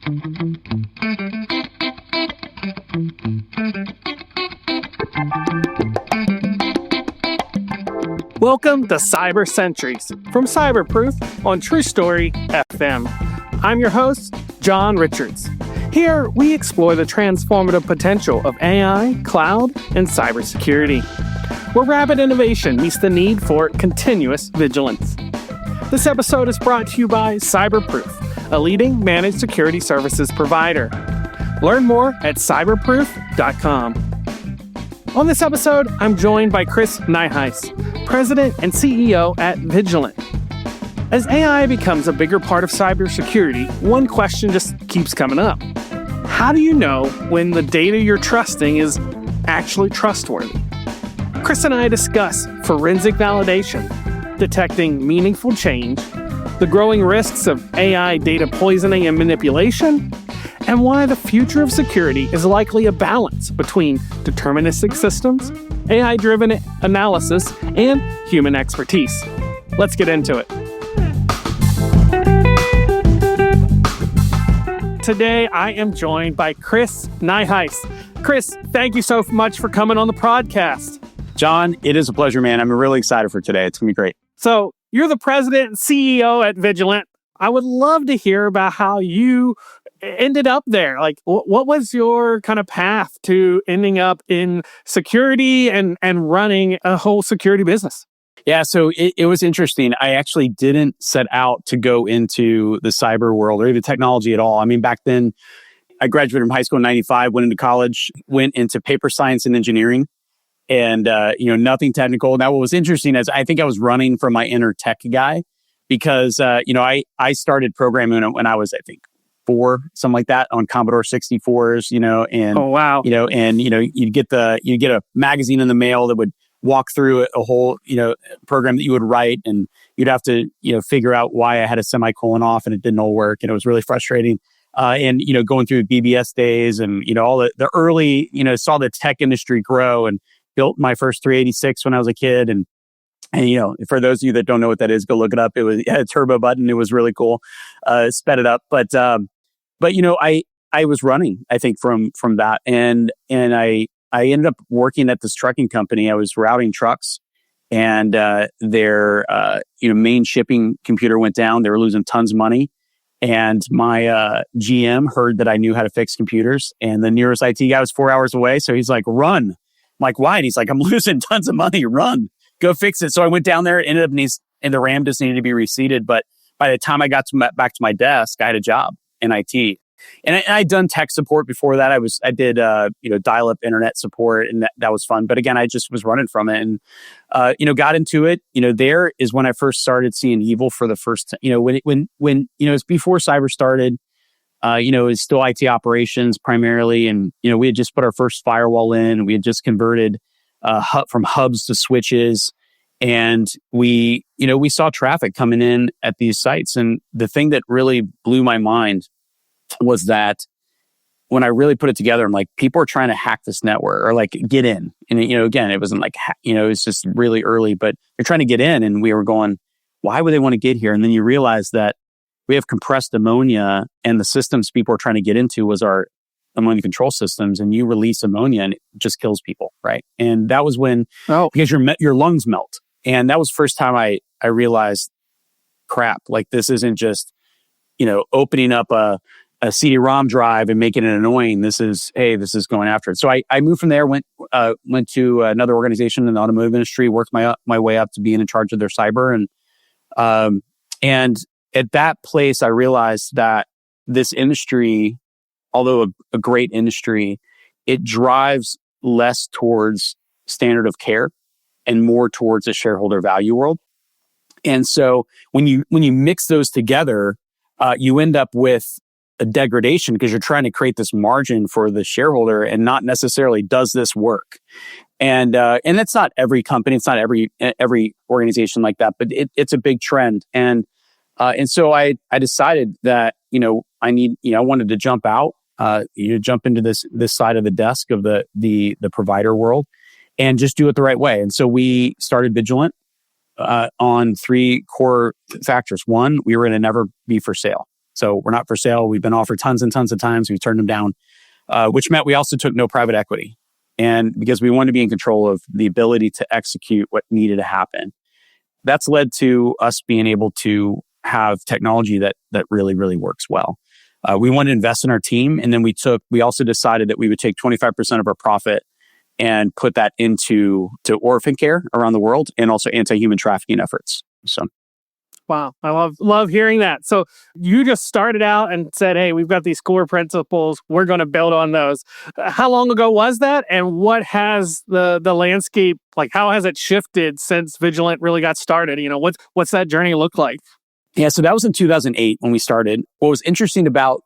Welcome to Cyber Sentries from Cyberproof on True Story FM. I'm your host, John Richards. Here, we explore the transformative potential of AI, cloud, and cybersecurity, where rapid innovation meets the need for continuous vigilance. This episode is brought to you by Cyberproof, a leading managed security services provider. Learn more at cyberproof.com. On this episode, I'm joined by Chris Nyhuis, President and CEO at Vigilant. As AI becomes a bigger part of cybersecurity, one question just keeps coming up. How do you know when the data you're trusting is actually trustworthy? Chris and I discuss forensic validation, detecting meaningful change, the growing risks of AI data poisoning and manipulation, and why the future of security is likely a balance between deterministic systems, AI-driven analysis, and human expertise. Let's get into it. Today, I am joined by Chris Nyhuis. Chris, thank you so much for coming on the podcast. John, it is a pleasure, man. I'm really excited for today. It's going to be great. So, you're the president and CEO at Vigilant. I would love to hear about how you ended up there. Like, what was your kind of path to ending up in security and running a whole security business? Yeah, so it was interesting. I actually didn't set out to go into the cyber world or even technology at all. I mean, back then, I graduated from high school in 95, went into college, went into paper science and engineering, and nothing technical. Now, what was interesting is I think I was running from my inner tech guy because, I started programming when I was, I think, 4, something like that, on Commodore 64s, and oh wow, you'd get a magazine in the mail that would walk through a whole, program that you would write, and you'd have to, figure out why I had a semicolon off and it didn't all work, and it was really frustrating. And going through BBS days and all the early, saw the tech industry grow, and built my first 386 when I was a kid, and for those of you that don't know what that is, go look it up. It had a turbo button. It was really cool. Sped it up. But I was running, I think, from that. And I ended up working at this trucking company. I was routing trucks, and their main shipping computer went down. They were losing tons of money. And my GM heard that I knew how to fix computers. And the nearest IT guy was 4 hours away. So he's like, run. I'm like, why? And he's like, I'm losing tons of money. Run. Go fix it. So I went down there. It ended up and the RAM just needed to be reseated. But by the time I got back to my desk, I had a job in IT. And I'd done tech support before that. I did dial-up internet support, and that was fun. But again, I just was running from it, and got into it. There is when I first started seeing evil for the first time. When it's before cyber started. It was still IT operations primarily, and we had just put our first firewall in. We had just converted from hubs to switches, and we saw traffic coming in at these sites. And the thing that really blew my mind was that when I really put it together, I'm like, people are trying to hack this network or like get in. And again, it wasn't like it was just really early, but they're trying to get in, and we were going, why would they want to get here? And then you realize that we have compressed ammonia, and the systems people are trying to get into was our ammonia control systems, and you release ammonia and it just kills people, right? And that was when, because your lungs melt. And that was the first time I realized, crap, like this isn't just, opening up a CD-ROM drive and making it annoying. This is going after it. So I moved from there, went to another organization in the automotive industry, worked my way up to being in charge of their cyber. And at that place, I realized that this industry, although a great industry, it drives less towards standard of care and more towards a shareholder value world. And so when you mix those together, you end up with a degradation because you're trying to create this margin for the shareholder and not necessarily does this work. And that's not every company, it's not every organization like that, but it's a big trend. And so I decided that I wanted to jump out, jump into this side of the desk of the provider world and just do it the right way. And so we started Vigilant on 3 core factors. One, we were going to never be for sale. So we're not for sale. We've been offered tons and tons of times. We've turned them down, which meant we also took no private equity. And because we wanted to be in control of the ability to execute what needed to happen, that's led to us being able to have technology that really, really works well. We wanted to invest in our team. And then we also decided that we would take 25% of our profit and put that into orphan care around the world and also anti-human trafficking efforts. So, wow, I love hearing that. So you just started out and said, "Hey, we've got these core principles. We're going to build on those." How long ago was that, and what has the landscape like? How has it shifted since Vigilant really got started? What's that journey look like? Yeah, so that was in 2008 when we started. What was interesting about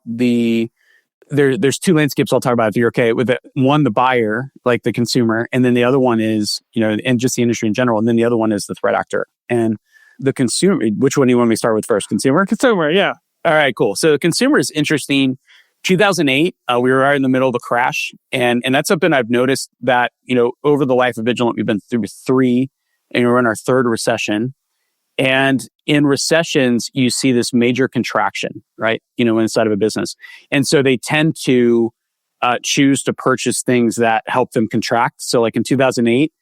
there's two landscapes I'll talk about if you're okay with it. One, the buyer, like the consumer, and then the other one is, and just the industry in general. And then the other one is the threat actor. And the consumer, which one do you want me to start with first? Consumer? Consumer, yeah. All right, cool. So the consumer is interesting. 2008, we were right in the middle of the crash. And that's something I've noticed that, over the life of Vigilant, we've been through three, and we're in our third recession. And in recessions, you see this major contraction, right? Inside of a business. And so they tend to choose to purchase things that help them contract. So like in 2008,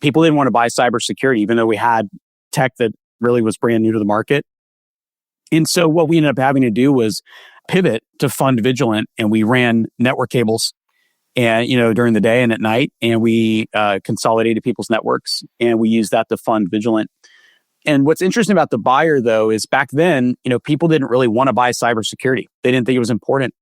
people didn't want to buy cybersecurity, even though we had tech that really was brand new to the market. And so what we ended up having to do was pivot to fund Vigilant, and we ran network cables and, during the day and at night, and we consolidated people's networks, and we used that to fund Vigilant. And what's interesting about the buyer, though, is back then, people didn't really want to buy cybersecurity. They didn't think it was important.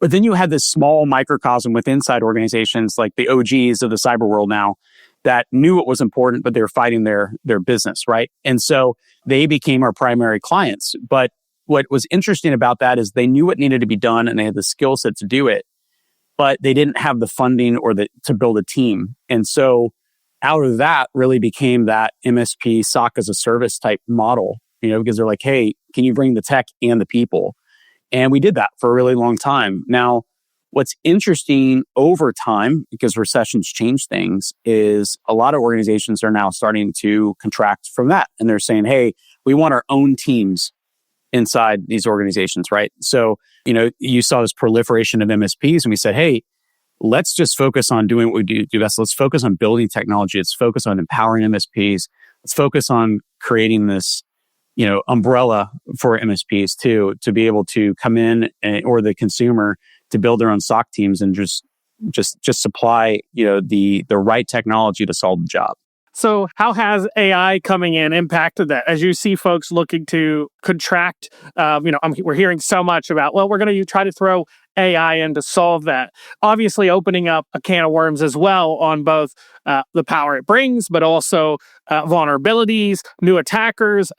But then you had this small microcosm with inside organizations like the OGs of the cyber world now that knew it was important, but they were fighting their business, right? And so they became our primary clients. But what was interesting about that is they knew what needed to be done and they had the skill set to do it, but they didn't have the funding or to build a team. And so out of that really became that MSP SOC as a service type model, because they're like, hey, can you bring the tech and the people? And we did that for a really long time. Now, what's interesting over time, because recessions change things, is a lot of organizations are now starting to contract from that. And they're saying, hey, we want our own teams inside these organizations, right? So, you saw this proliferation of MSPs, and we said, hey, let's just focus on doing what we do best. Let's focus on building technology. Let's focus on empowering MSPs. Let's focus on creating this, umbrella for MSPs to be able to come in or the consumer to build their own SOC teams and just supply, the right technology to solve the job. So how has AI coming in impacted that? As you see folks looking to contract, we're hearing so much about, well, we're going to try to throw AI in to solve that. Obviously opening up a can of worms as well on both the power it brings, but also vulnerabilities, new attackers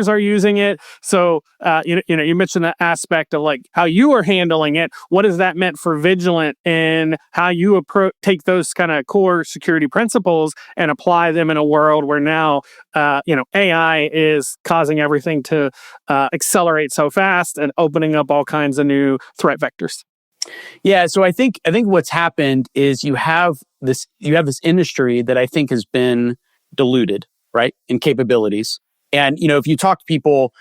are using it. So, you mentioned that aspect of like how you are handling it. What has that meant for Vigilant and how you take those kind of core security principles and apply them in a world where now, AI is causing everything to accelerate so fast and opening up all kinds of new threat vectors? Yeah, so I think what's happened is you have this industry that I think has been diluted, right, in capabilities. And if you talk to people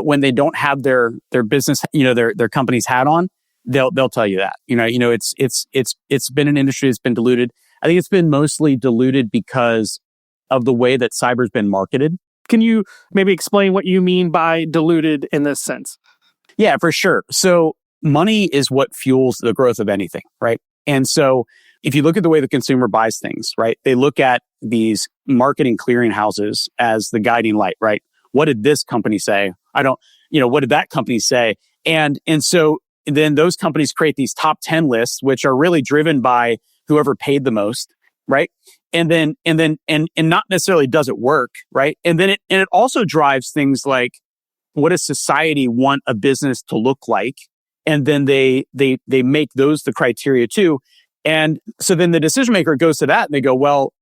when they don't have their business, their company's hat on, they'll tell you that. It's been an industry that's been diluted. I think it's been mostly diluted because of the way that cyber's been marketed. Can you maybe explain what you mean by diluted in this sense? Yeah, for sure. So money is what fuels the growth of anything, right? And so if you look at the way the consumer buys things, right, they look at these marketing clearinghouses as the guiding light, right? What did this company say? What did that company say? And so then those companies create these top 10 lists, which are really driven by whoever paid the most, right? And not necessarily does it work, right? And it also drives things like, what does society want a business to look like? And then they make those the criteria too. And so then the decision maker goes to that and they go, well,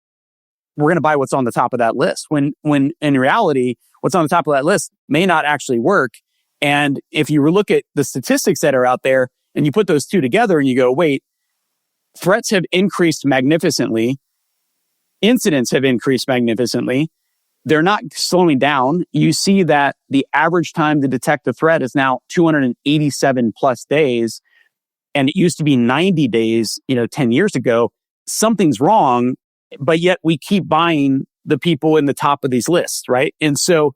we're going to buy what's on the top of that list. When in reality, what's on the top of that list may not actually work. And if you look at the statistics that are out there and you put those two together and you go, wait, threats have increased magnificently. Incidents have increased magnificently. they're not slowing down. You see that the average time to detect a threat is now 287 plus days. And it used to be 90 days, 10 years ago. Something's wrong, but yet we keep buying the people in the top of these lists, right? And so,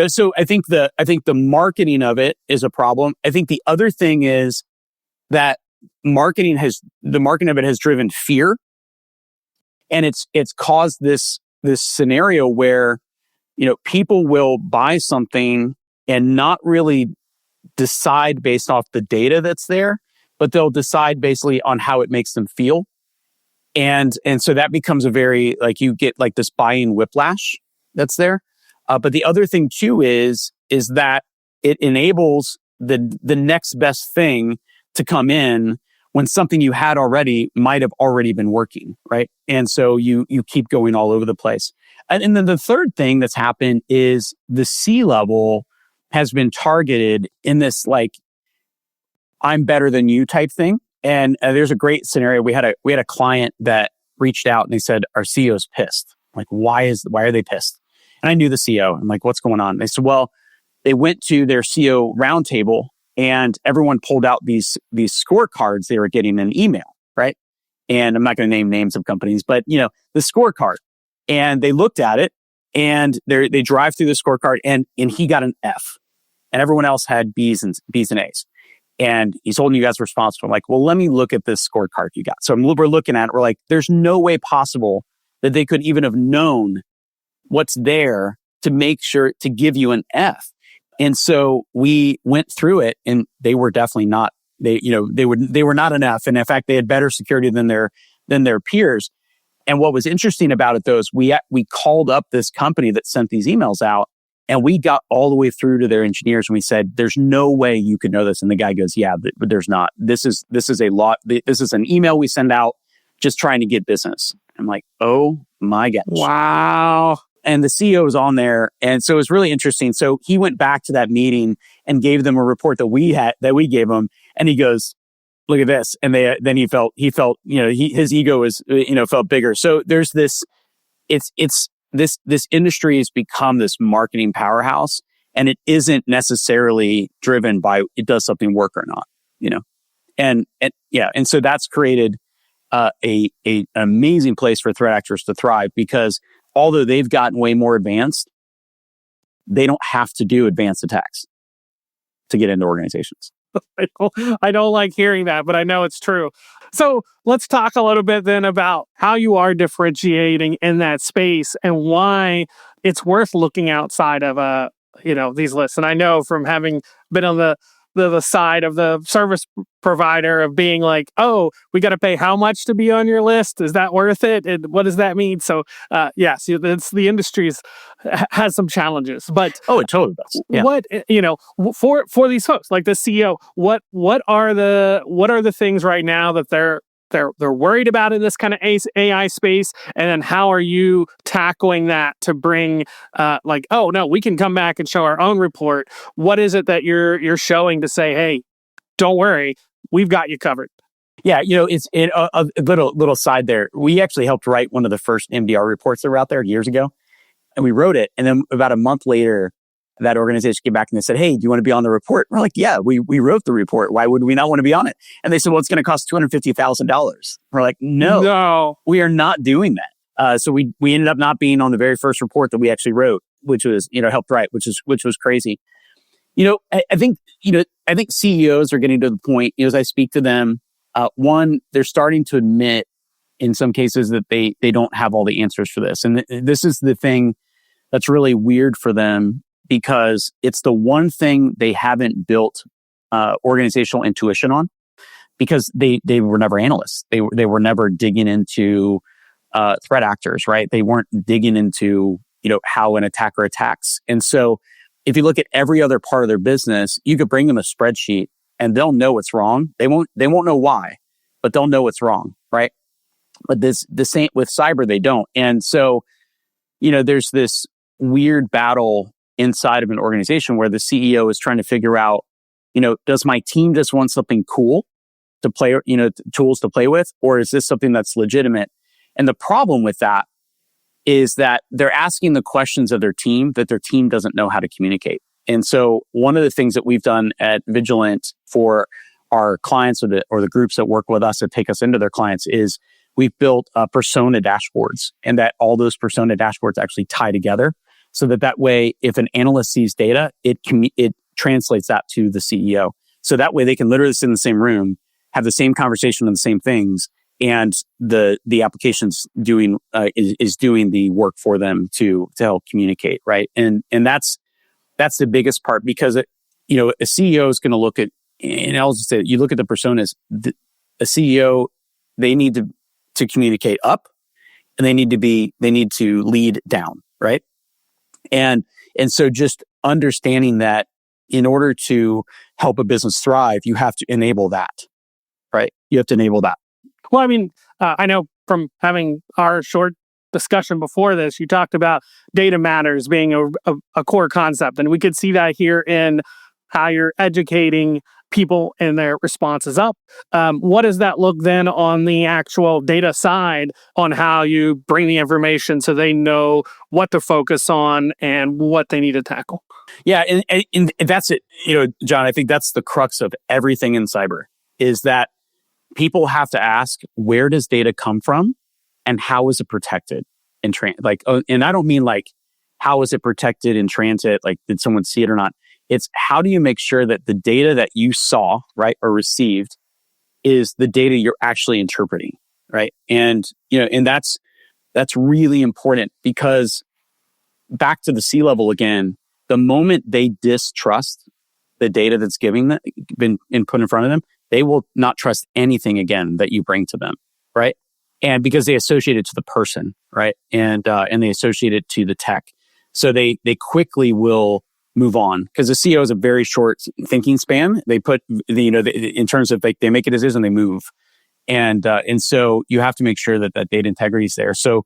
so I think the marketing of it is a problem. I think the other thing is that the marketing of it has driven fear. And it's caused this scenario where, people will buy something and not really decide based off the data that's there, but they'll decide basically on how it makes them feel. And so that becomes a very, you get this buying whiplash that's there. But the other thing too is that it enables the next best thing to come in when something you had already might have already been working, right? And so you keep going all over the place. And then the third thing that's happened is the C-level has been targeted in this I'm better than you type thing. And there's a great scenario. We had a client that reached out and they said, our CEO's pissed. I'm like, why are they pissed? And I knew the CEO. I'm like, what's going on? They said, well, they went to their CEO roundtable and everyone pulled out these scorecards they were getting in email, right? And I'm not going to name names of companies, but the scorecard. And they looked at it and they drive through the scorecard and he got an F and everyone else had B's and A's. And he's holding you guys responsible. I'm like, well, let me look at this scorecard you got. So we're looking at it. We're like, there's no way possible that they could even have known what's there to make sure to give you an F. And so we went through it and they were definitely not, they were not an F. And in fact, they had better security than their peers. And what was interesting about it though, is we called up this company that sent these emails out and we got all the way through to their engineers and we said, there's no way you could know this. And the guy goes, yeah, but there's not. This is a lot. This is an email we send out just trying to get business. I'm like, oh my gosh. Wow. And the CEO was on there. And so it was really interesting. So he went back to that meeting and gave them a report that we gave him. And he goes, look at this. And then he felt, his ego was, felt bigger. So there's this, this industry has become this marketing powerhouse and it isn't necessarily driven by it does something work or not, and so that's created a amazing place for threat actors to thrive because although they've gotten way more advanced, they don't have to do advanced attacks to get into organizations. I don't like hearing that, but I know it's true. So let's talk a little bit then about how you are differentiating in that space and why it's worth looking outside of these lists. And I know from having been on the side of the service provider of being like, oh, we got to pay how much to be on your list? Is that worth it? And what does that mean? So, yes, the industry has some challenges, but it totally does. Yeah. What for these folks like the CEO, what are the things right now that they're worried about in this kind of AI space, and then how are you tackling that to bring oh no, we can come back and show our own report. What is it that you're showing to say, hey, don't worry, we've got you covered? Yeah, it's a little side there. We actually helped write one of the first MDR reports that were out there years ago, and we wrote it. And then about a month later, that organization came back and they said, hey, do you want to be on the report? We're like, yeah, we wrote the report. Why would we not want to be on it? And they said, well, it's going to cost $250,000. We're like, no, we are not doing that. So we ended up not being on the very first report that we actually wrote, which was, helped write, which was crazy. I think CEOs are getting to the point, as I speak to them, one, they're starting to admit in some cases that they don't have all the answers for this. And this is the thing that's really weird for them, because it's the one thing they haven't built organizational intuition on, because they were never analysts. They were never digging into threat actors, right? They weren't digging into how an attacker attacks. And so if you look at every other part of their business, you could bring them a spreadsheet and they'll know what's wrong. They won't know why, but they'll know what's wrong, right? But the same with cyber, they don't. And so there's this weird battle inside of an organization where the CEO is trying to figure out, does my team just want something cool to play, tools to play with, or is this something that's legitimate? And the problem with that is that they're asking the questions of their team that their team doesn't know how to communicate. And so one of the things that we've done at Vigilant for our clients or the groups that work with us that take us into their clients is we've built persona dashboards, and that all those persona dashboards actually tie together so that way, if an analyst sees data, it translates that to the CEO. So that way they can literally sit in the same room, have the same conversation on the same things, and the application's doing is doing the work for them to help communicate, right? And that's the biggest part, because a CEO is going to look at, and I'll just say, you look at the personas. A CEO, they need to communicate up, and they need to lead down, right? And so just understanding that in order to help a business thrive, you have to enable that, right? You have to enable that. Well, I mean, I know from having our short discussion before this, you talked about data matters being a core concept. And we could see that here in how you're educating people and their responses up. What does that look then on the actual data side on how you bring the information so they know what to focus on and what they need to tackle? Yeah, and that's it. John, I think that's the crux of everything in cyber, is that people have to ask, where does data come from and how is it protected in and I don't mean like, how is it protected in transit? Like, did someone see it or not? It's how do you make sure that the data that you saw, right, or received is the data you're actually interpreting, right? And, and that's really important, because back to the C-level again, the moment they distrust the data that's been put in front of them, they will not trust anything again that you bring to them, right? And because they associate it to the person, right? And they associate it to the tech. So they quickly will move on, because the CEO is a very short thinking span. They put in terms of they make a decision, they move. And so you have to make sure that data integrity is there. So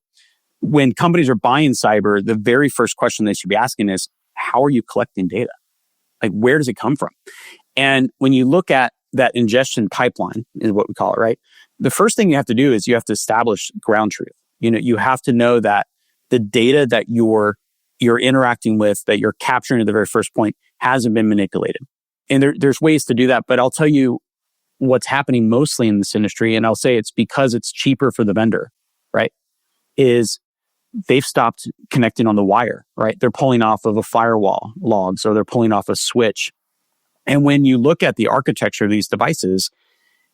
when companies are buying cyber, the very first question they should be asking is, how are you collecting data? Like, where does it come from? And when you look at that ingestion pipeline, is what we call it, right? The first thing you have to do is you have to establish ground truth. You have to know that the data that you're interacting with, that you're capturing at the very first point, hasn't been manipulated. And there's ways to do that, but I'll tell you what's happening mostly in this industry, and I'll say it's because it's cheaper for the vendor, right? Is they've stopped connecting on the wire, right? They're pulling off of a firewall logs, or they're pulling off a switch. And when you look at the architecture of these devices,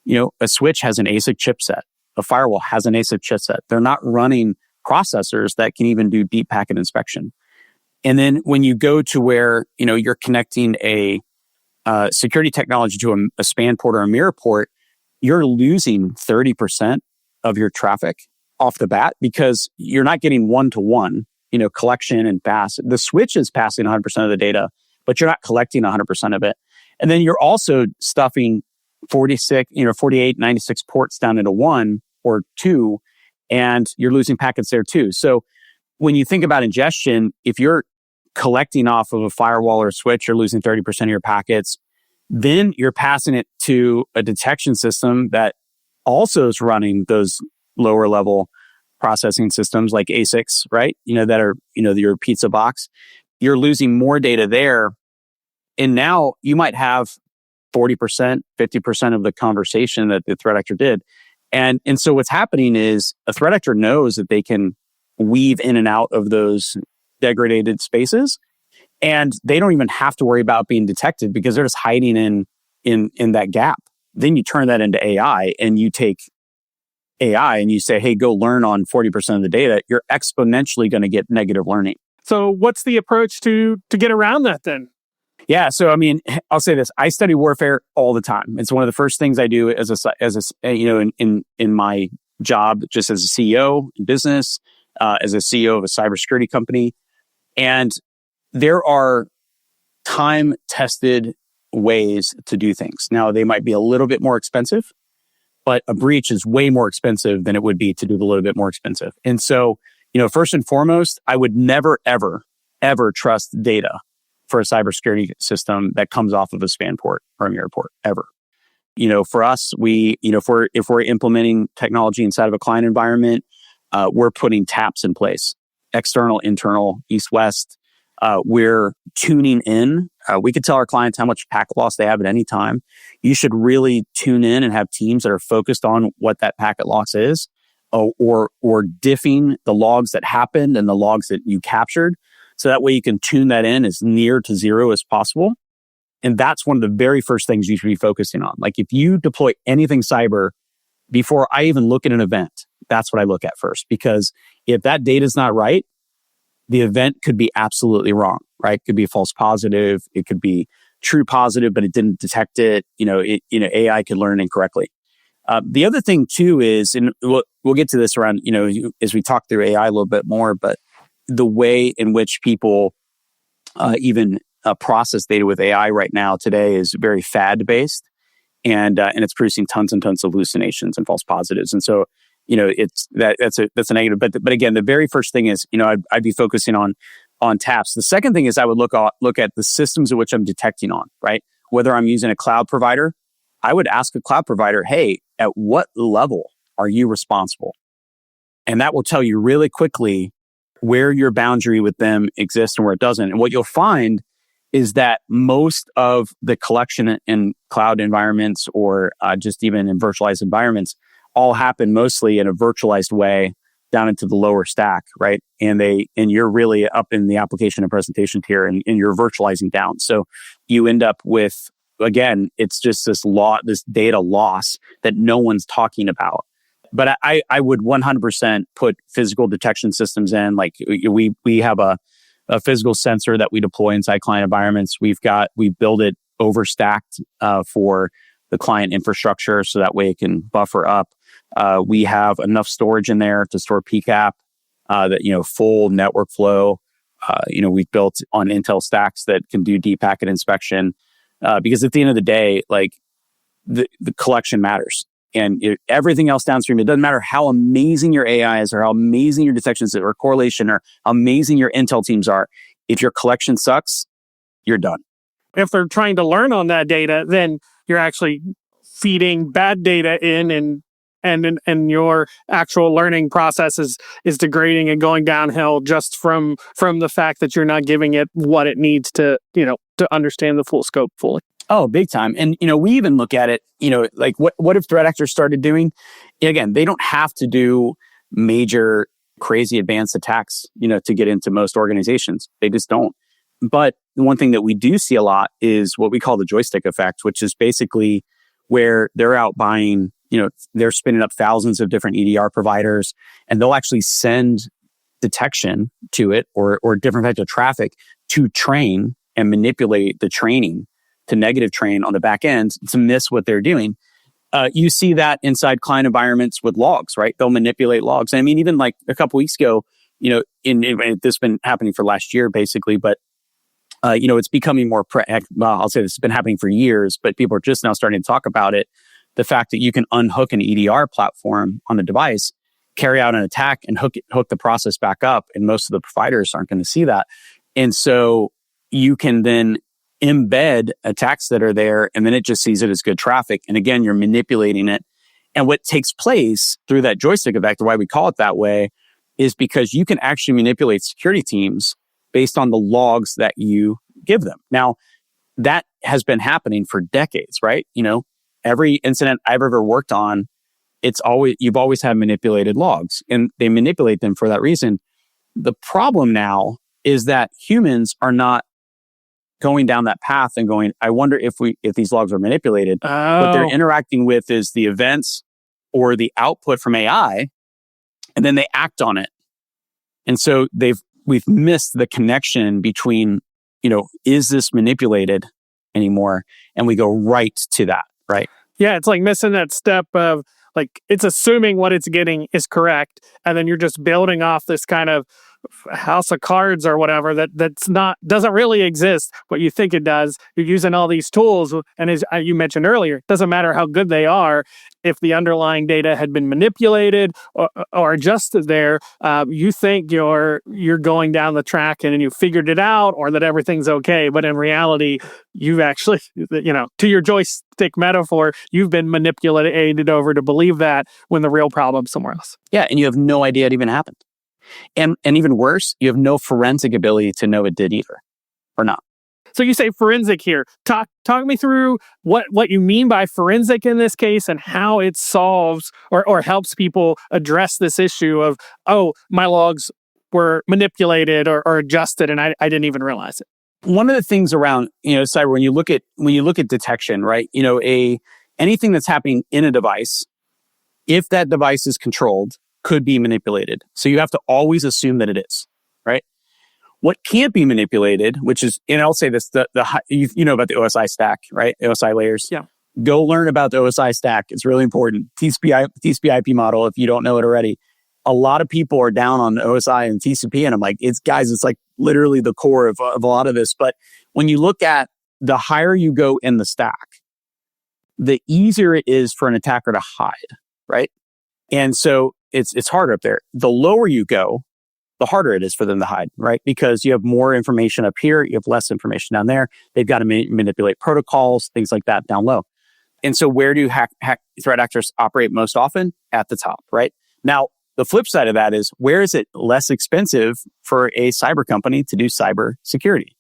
a switch has an ASIC chipset. A firewall has an ASIC chipset. They're not running processors that can even do deep packet inspection. And then when you go to where, you're connecting a security technology to a span port or a mirror port, you're losing 30% of your traffic off the bat, because you're not getting one-to-one, collection and pass. The switch is passing 100% of the data, but you're not collecting 100% of it. And then you're also stuffing 48, 96 ports down into one or two, and you're losing packets there too. So when you think about ingestion, if you're collecting off of a firewall or a switch, you're losing 30% of your packets. Then you're passing it to a detection system that also is running those lower level processing systems like ASICs, right? That are, your pizza box. You're losing more data there. And now you might have 40%, 50% of the conversation that the threat actor did. And so what's happening is a threat actor knows that they can weave in and out of those degraded spaces, and they don't even have to worry about being detected, because they're just hiding in that gap. Then you turn that into AI, and you take AI and you say, hey, go learn on 40% of the data. You're exponentially going to get negative learning. So what's the approach to get around that then? Yeah. So, I mean, I'll say this. I study warfare all the time. It's one of the first things I do in my job, just as a CEO in business, as a CEO of a cybersecurity company. And there are time-tested ways to do things. Now, they might be a little bit more expensive, but a breach is way more expensive than it would be to do a little bit more expensive. And so, first and foremost, I would never, ever, ever trust data for a cybersecurity system that comes off of a span port or a mirror port, ever. For us, if we're implementing technology inside of a client environment, we're putting taps in place. external, internal, east, west. We're tuning in. We could tell our clients how much packet loss they have at any time. You should really tune in and have teams that are focused on what that packet loss is, or diffing the logs that happened and the logs that you captured. So that way you can tune that in as near to zero as possible. And that's one of the very first things you should be focusing on. Like if you deploy anything cyber, before I even look at an event, that's what I look at first. Because if that data is not right, the event could be absolutely wrong, right? It could be a false positive. It could be true positive, but it didn't detect it. AI could learn incorrectly. The other thing too is, and we'll get to this around, as we talk through AI a little bit more, but the way in which people even process data with AI right now today is very fad based, and it's producing tons and tons of hallucinations and false positives. And so, that's a negative. But again, the very first thing is, I'd be focusing on taps. The second thing is I would look at the systems at which I'm detecting on, right? Whether I'm using a cloud provider, I would ask a cloud provider, hey, at what level are you responsible? And that will tell you really quickly where your boundary with them exists and where it doesn't. And what you'll find is that most of the collection in cloud environments or just even in virtualized environments all happen mostly in a virtualized way down into the lower stack, right? And you're really up in the application and presentation tier, and you're virtualizing down. So you end up with, again, it's just this data loss that no one's talking about. But I would 100% put physical detection systems in. Like we have a physical sensor that we deploy inside client environments. We build it overstacked for the client infrastructure, so that way it can buffer up. We have enough storage in there to store PCAP, that full network flow. We've built on Intel stacks that can do deep packet inspection, because at the end of the day, like the collection matters. And everything else downstream, it doesn't matter how amazing your AI is or how amazing your detections or correlation or how amazing your Intel teams are. If your collection sucks, you're done. If they're trying to learn on that data, then you're actually feeding bad data in, and your actual learning process is degrading and going downhill just from the fact that you're not giving it what it needs to understand the full scope fully. Oh, big time. And, we even look at it, like what if threat actors started doing, again, they don't have to do major, crazy advanced attacks, to get into most organizations. They just don't. But one thing that we do see a lot is what we call the joystick effect, which is basically where they're out buying, they're spinning up thousands of different EDR providers, and they'll actually send detection to it or different types of traffic to train and manipulate the training to negative train on the back end to miss what they're doing. You see that inside client environments with logs, right? They'll manipulate logs. I mean, even like a couple weeks ago, this has been happening for last year, basically, but it's becoming more, I'll say this has been happening for years, but people are just now starting to talk about it. The fact that you can unhook an EDR platform on the device, carry out an attack, and hook the process back up. And most of the providers aren't going to see that. And so you can then embed attacks that are there, and then it just sees it as good traffic. And again, you're manipulating it. And what takes place through that joystick effect, or why we call it that way, is because you can actually manipulate security teams based on the logs that you give them. Now, that has been happening for decades, right? Every incident I've ever worked on, you've always had manipulated logs, and they manipulate them for that reason. The problem now is that humans are not going down that path and going, I wonder if these logs are manipulated. Oh. What they're interacting with is the events or the output from AI, and then they act on it. And so we've missed the connection between, is this manipulated anymore? And we go right to that, right? Yeah, it's like missing that step of, like, it's assuming what it's getting is correct, and then you're just building off this kind of house of cards or whatever doesn't really exist, but you think it does. You're using all these tools, and as you mentioned earlier, it doesn't matter how good they are. If the underlying data had been manipulated or adjusted there, you think you're going down the track and you figured it out, or that everything's okay. But in reality, you've actually, to your joystick metaphor, you've been manipulated over to believe that when the real problem's somewhere else. Yeah, and you have no idea it even happened. And even worse, you have no forensic ability to know it did either, or not. So you say forensic here. Talk me through what you mean by forensic in this case and how it solves or helps people address this issue of, oh, my logs were manipulated or adjusted and I didn't even realize it. One of the things around, cyber, when you look at detection, right? Anything that's happening in a device, if that device is controlled, could be manipulated. So you have to always assume that it is, right? What can't be manipulated, which is, and I'll say this, you know about the OSI stack, right? OSI layers. Yeah. Go learn about the OSI stack. It's really important. TCP/IP model, if you don't know it already. A lot of people are down on OSI and TCP, and I'm like, it's like literally the core of a lot of this. But when you look at the higher you go in the stack, the easier it is for an attacker to hide, right? And so it's harder up there. The lower you go, the harder it is for them to hide, right? Because you have more information up here, you have less information down there. They've got to manipulate protocols, things like that down low. And so where do threat actors operate most often? At the top, right? Now, the flip side of that is, where is it less expensive for a cyber company to do cyber security?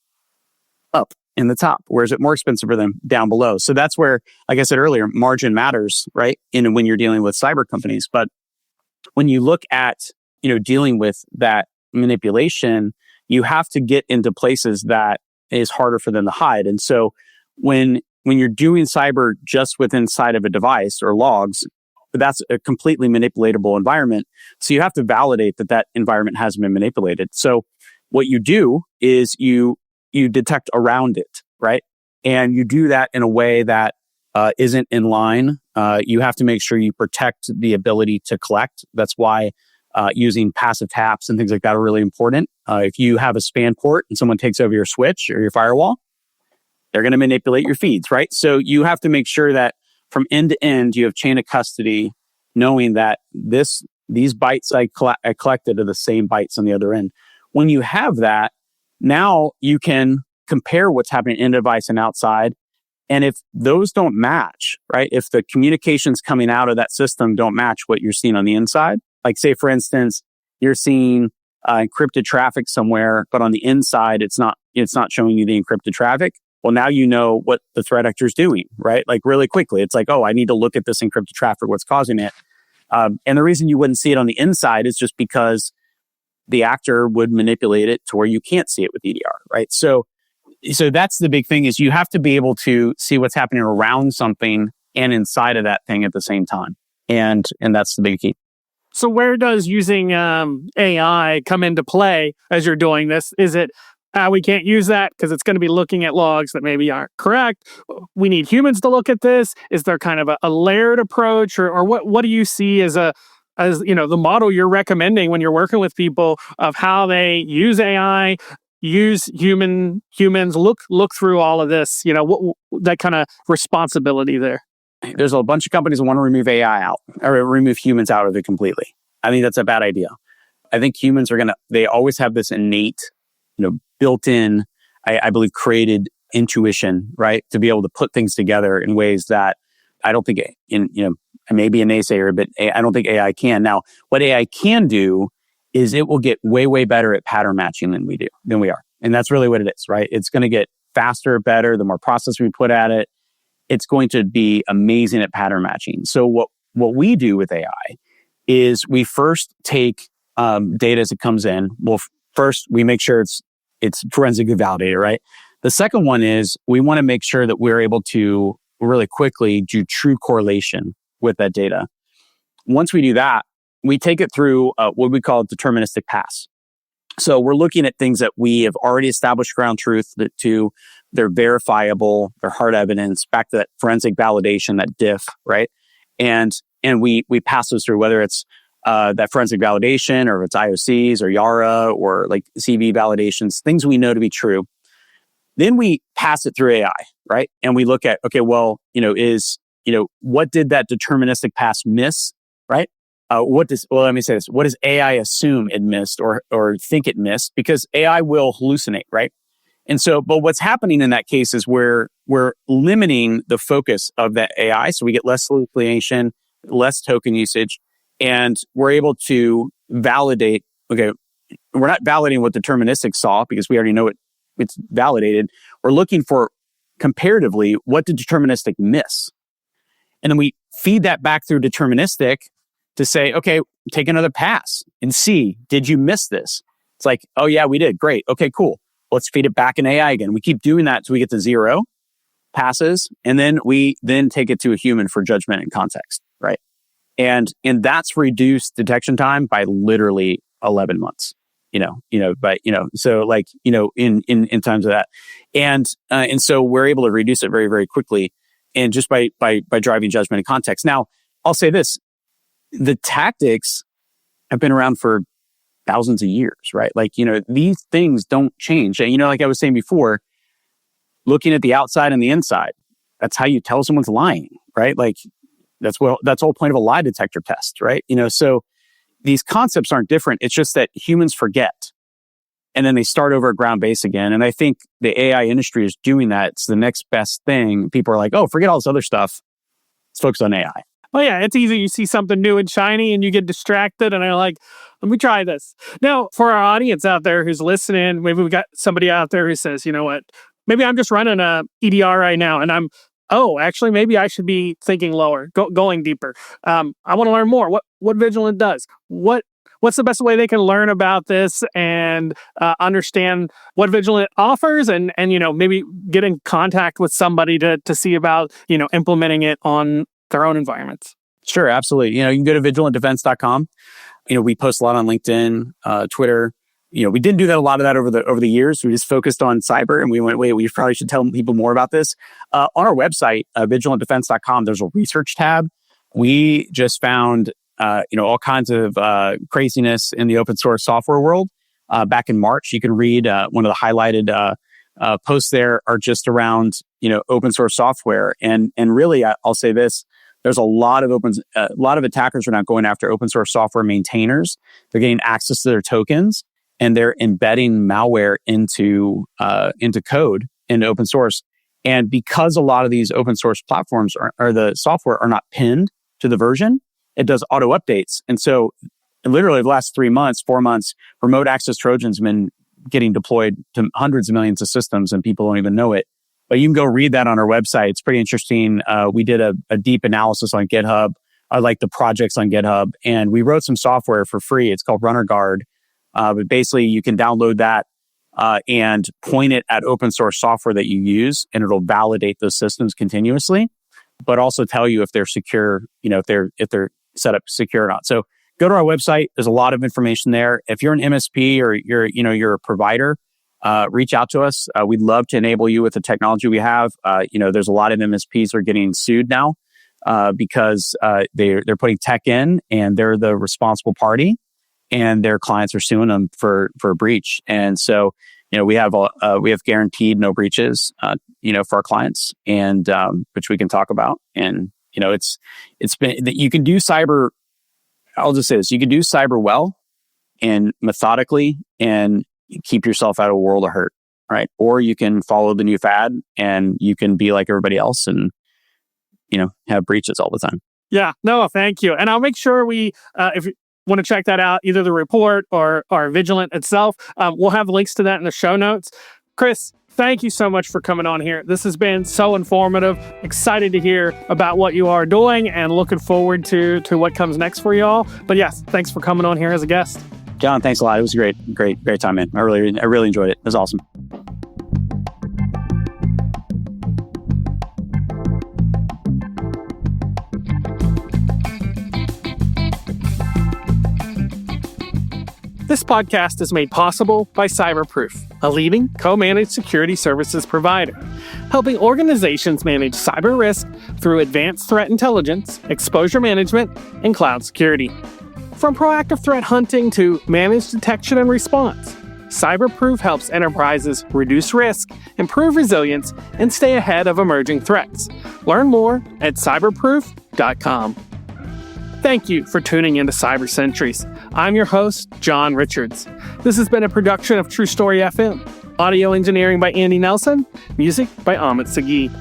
Up in the top. Where is it more expensive for them? Down below. So that's where, like I said earlier, margin matters, right? When you're dealing with cyber companies. But when you look at dealing with that manipulation, you have to get into places that is harder for them to hide. And so when you're doing cyber just inside of a device or logs, that's a completely manipulatable environment. So you have to validate that environment hasn't been manipulated. So what you do is you detect around it, right? And you do that in a way that isn't in line. You have to make sure you protect the ability to collect. That's why using passive taps and things like that are really important. If you have a span port and someone takes over your switch or your firewall, they're going to manipulate your feeds, right? So you have to make sure that from end to end, you have chain of custody, knowing that these bytes I collected are the same bytes on the other end. When you have that, now you can compare what's happening in a device and outside. And if those don't match, right? If the communications coming out of that system don't match what you're seeing on the inside, like say, for instance, you're seeing encrypted traffic somewhere, but on the inside, it's not showing you the encrypted traffic. Well, now you know what the threat actor is doing, right? Like really quickly, it's like, oh, I need to look at this encrypted traffic, what's causing it. And the reason you wouldn't see it on the inside is just because the actor would manipulate it to where you can't see it with EDR, right? So that's the big thing, is you have to be able to see what's happening around something and inside of that thing at the same time. And that's the big key. So where does using AI come into play as you're doing this? Is it, we can't use that because it's going to be looking at logs that maybe aren't correct? We need humans to look at this. Is there kind of a layered approach, or what do you see as the model you're recommending when you're working with people of how they use AI, use humans, look through all of this, that kind of responsibility there? There's a bunch of companies that want to remove AI out or remove humans out of it completely. I think that's a bad idea. I think humans they always have this innate, built in, I believe, created intuition, right? To be able to put things together in ways that I don't think, I may be a naysayer, but I don't think AI can. Now, what AI can do is it will get way, way better at pattern matching than we are. And that's really what it is, right? It's going to get faster, better, the more process we put at it. It's going to be amazing at pattern matching. So what we do with AI is we first take data as it comes in. Well, first we make sure it's forensically validated, right? The second one is we want to make sure that we're able to really quickly do true correlation with that data. Once we do that, we take it through what we call a deterministic pass. So we're looking at things that we have already established ground truth to, they're verifiable, they're hard evidence, back to that forensic validation, that diff, right? And we pass those through, whether it's that forensic validation or if it's IOCs or YARA or like CV validations, things we know to be true. Then we pass it through AI, right? And we look at, okay, well, what did that deterministic pass miss, right? Let me say this. What does AI assume it missed or think it missed? Because AI will hallucinate, right? And so, but what's happening in that case is we're limiting the focus of that AI. So we get less hallucination, less token usage, and we're able to validate okay, we're not validating what deterministic saw because we already know it's validated. We're looking for comparatively, what did deterministic miss? And then we feed that back through deterministic to say, okay, take another pass and see, did you miss this? It's like, oh yeah, we did. Great. Okay, cool. Let's feed it back in AI again. We keep doing that until we get to 0 passes. And then we take it to a human for judgment and context, right? And that's reduced detection time by literally 11 months, so like, in times of that. And so we're able to reduce it very, very quickly. And just by driving judgment and context. Now, I'll say this, the tactics have been around for thousands of years, right? Like, these things don't change. And, like I was saying before, looking at the outside and the inside, that's how you tell someone's lying, right? Like, that's the whole point of a lie detector test, right? So these concepts aren't different. It's just that humans forget. And then they start over at ground base again. And I think the AI industry is doing that. It's the next best thing. People are like, oh, forget all this other stuff. Let's focus on AI. Well, yeah, it's easy. You see something new and shiny and you get distracted and are like, let me try this. Now, for our audience out there who's listening, maybe we got somebody out there who says, you know what, maybe I'm just running a EDR right now and actually, maybe I should be thinking lower, going deeper. I want to learn more. What Vigilant does. What's the best way they can learn about this and understand what Vigilant offers and maybe get in contact with somebody to see about, implementing it on their own environments? Sure, absolutely. You can go to vigilantdefense.com. We post a lot on LinkedIn, Twitter. We didn't do that a lot of that over the years. We just focused on cyber and we went, wait, we probably should tell people more about this. On our website, vigilantdefense.com, there's a research tab. We just found all kinds of craziness in the open source software world. Back in March, you can read one of the highlighted posts there are just around open source software. And really, I'll say this: there's a lot of attackers are now going after open source software maintainers. They're getting access to their tokens and they're embedding malware into code into open source. And because a lot of these open source platforms or the software are not pinned to the version, it does auto updates. And so literally the last 4 months, remote access Trojans have been getting deployed to hundreds of millions of systems and people don't even know it. But you can go read that on our website. It's pretty interesting. We did a deep analysis on GitHub. I like the projects on GitHub. And we wrote some software for free. It's called Runner Guard. But basically you can download that and point it at open source software that you use and it'll validate those systems continuously, but also tell you if they're secure, if they're set up secure or not. So go to our website. There's a lot of information there. If you're an MSP or you're a provider, reach out to us. We'd love to enable you with the technology we have. There's a lot of MSPs that are getting sued now because they're putting tech in and they're the responsible party, and their clients are suing them for a breach. And so we have guaranteed no breaches for our clients, and which we can talk about. And it's been that you can do cyber. I'll just say this: you can do cyber well and methodically, and keep yourself out of a world of hurt, right? Or you can follow the new fad and you can be like everybody else and, have breaches all the time. Yeah, no, thank you. And I'll make sure we, if you want to check that out, either the report or Vigilant itself, we'll have links to that in the show notes. Chris, thank you so much for coming on here. This has been so informative. Excited to hear about what you are doing and looking forward to what comes next for y'all. But yes, thanks for coming on here as a guest. John, thanks a lot. It was a great time, man. I really enjoyed it. It was awesome. This podcast is made possible by Cyberproof, a leading co-managed security services provider, helping organizations manage cyber risk through advanced threat intelligence, exposure management, and cloud security. From proactive threat hunting to managed detection and response, Cyberproof helps enterprises reduce risk, improve resilience, and stay ahead of emerging threats. Learn more at cyberproof.com. Thank you for tuning into Cyber Sentries. I'm your host, John Richards. This has been a production of True Story FM. Audio engineering by Andy Nelson. Music by Amit Sagi.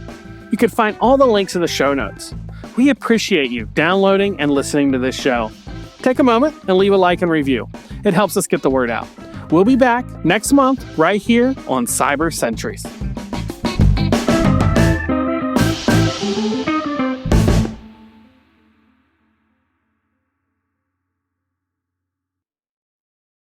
You can find all the links in the show notes. We appreciate you downloading and listening to this show. Take a moment and leave a like and review. It helps us get the word out. We'll be back next month right here on Cyber Sentries.